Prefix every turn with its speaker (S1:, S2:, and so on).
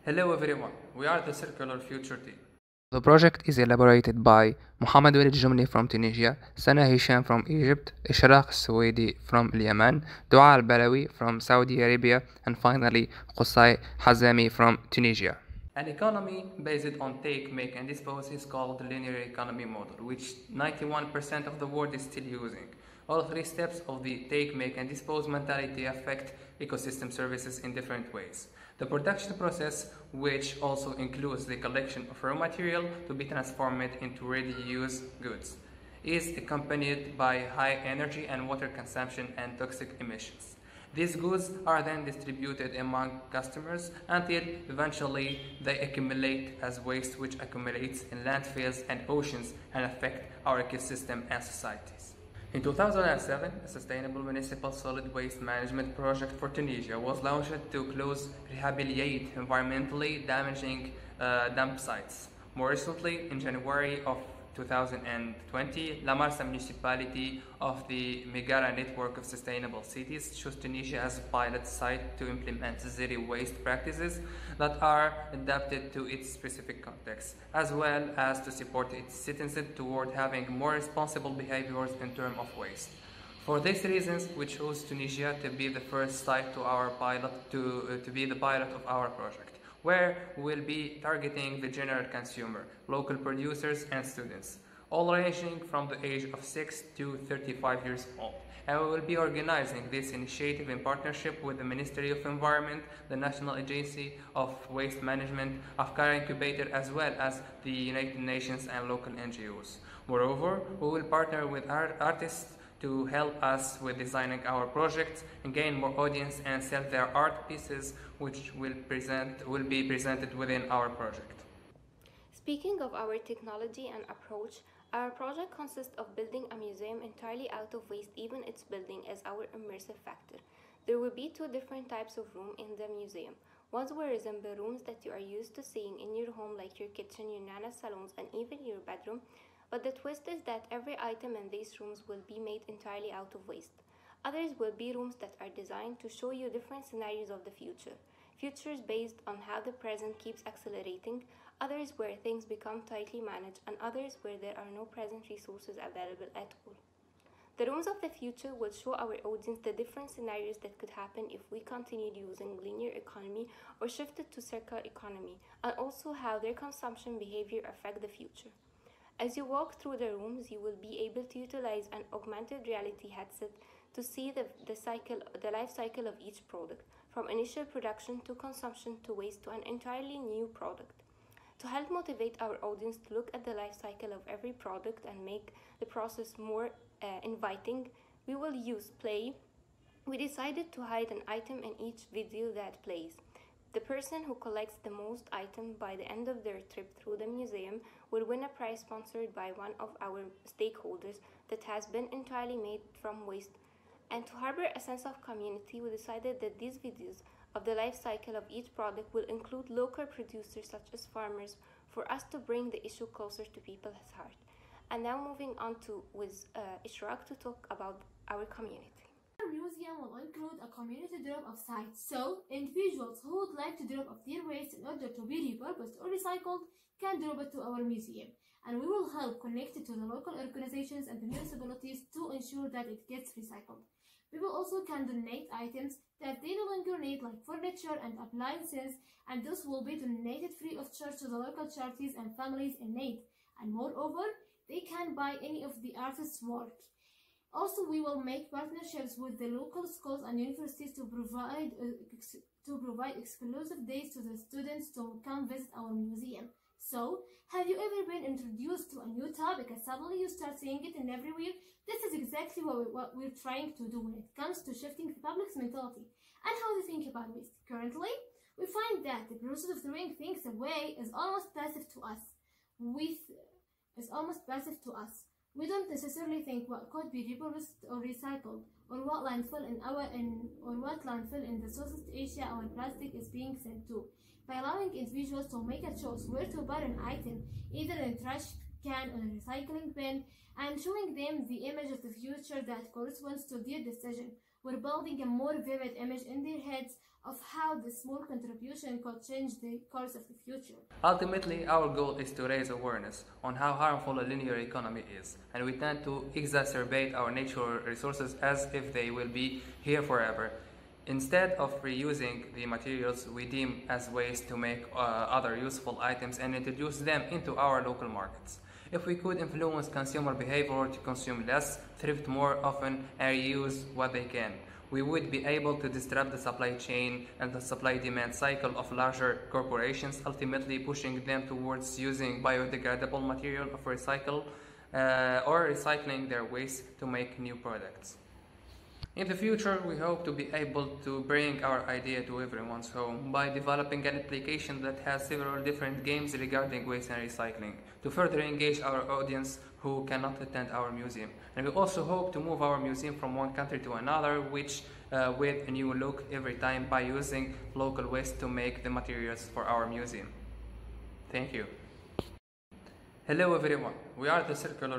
S1: Hello everyone, we are the Circular Future team.
S2: The project is elaborated by Mohamed Jomni from Tunisia, Thanaa Hesham from Egypt, Eshraq Swoidy from Yemen, Duaa AlBalawi from Saudi Arabia, and finally Koussay Hazami from Tunisia.
S1: An economy based on take, make, and dispose is called the linear economy model, which 91% of the world is still using. All three steps of the take, make, and dispose mentality affect ecosystem services in different ways. The production process, which also includes the collection of raw material to be transformed into ready-use goods, is accompanied by high energy and water consumption and toxic emissions. These goods are then distributed among customers until eventually they accumulate as waste, which accumulates in landfills and oceans and affect our ecosystem and societies. In 2007, a sustainable municipal solid waste management project for Tunisia was launched to rehabilitate environmentally damaging dump sites. More recently, in January of 2020, La Marsa municipality of the Megara network of sustainable cities chose Tunisia as a pilot site to implement zero waste practices that are adapted to its specific context, as well as to support its citizens toward having more responsible behaviors in terms of waste. For these reasons, we chose Tunisia to be the first site to be the pilot of our project, where we'll be targeting the general consumer, local producers and students, all ranging from the age of 6 to 35 years old. And we will be organizing this initiative in partnership with the Ministry of Environment, the National Agency of Waste Management, Afkara Incubator, as well as the United Nations and local NGOs. Moreover, we will partner with artists to help us with designing our projects and gain more audience and sell their art pieces, which will be presented within our project.
S3: Speaking of our technology and approach, our project consists of building a museum entirely out of waste, even its building as our immersive factor. There will be two different types of room in the museum. Ones will resemble rooms that you are used to seeing in your home, like your kitchen, your nana salons, and even your bedroom. But the twist is that every item in these rooms will be made entirely out of waste. Others will be rooms that are designed to show you different scenarios of the future. Futures based on how the present keeps accelerating, others where things become tightly managed, and others where there are no present resources available at all. The rooms of the future will show our audience the different scenarios that could happen if we continued using linear economy or shifted to circular economy, and also how their consumption behavior affect the future. As you walk through the rooms, you will be able to utilize an augmented reality headset to see the life cycle of each product, from initial production to consumption to waste to an entirely new product. To help motivate our audience to look at the life cycle of every product and make the process more inviting, we will use play. We decided to hide an item in each video that plays. The person who collects the most items by the end of their trip through the museum will win a prize sponsored by one of our stakeholders that has been entirely made from waste. And to harbor a sense of community, we decided that these videos of the life cycle of each product will include local producers such as farmers for us to bring the issue closer to people's heart. And now moving on with Eshraq to talk about our community.
S4: Our museum will include a community drop of sites, so individuals who would like to drop off their waste in order to be repurposed or recycled can drop it to our museum, and we will help connect it to the local organizations and the municipalities to ensure that it gets recycled. People also can donate items that they no longer need, like furniture and appliances, and this will be donated free of charge to the local charities and families in need. And moreover, they can buy any of the artist's work. Also, we will make partnerships with the local schools and universities to provide exclusive days to the students to come visit our museum. So, have you ever been introduced to a new topic and suddenly you start seeing it in everywhere? This is exactly what we're trying to do when it comes to shifting the public's mentality and how they think about waste. Currently, we find that the process of throwing things away is almost passive to us. We don't necessarily think what could be repurposed or recycled, or what landfill in the Southeast Asia our plastic is being sent to. By allowing individuals to make a choice where to put an item, either in a trash can or a recycling bin, and showing them the image of the future that corresponds to their decision, We're building a more vivid image in their heads of how this small contribution could change the course of the future.
S1: Ultimately, our goal is to raise awareness on how harmful a linear economy is, and we tend to exacerbate our natural resources as if they will be here forever. Instead of reusing the materials we deem as waste to make other useful items and introduce them into our local markets. If we could influence consumer behavior to consume less, thrift more often, and reuse what they can, we would be able to disrupt the supply chain and the supply-demand cycle of larger corporations, ultimately pushing them towards using biodegradable material of recycle or recycling their waste to make new products. In the future, we hope to be able to bring our idea to everyone's home by developing an application that has several different games regarding waste and recycling to further engage our audience who cannot attend our museum. And we also hope to move our museum from one country to another, with a new look every time by using local waste to make the materials for our museum. Thank you. Hello everyone, we are the Circular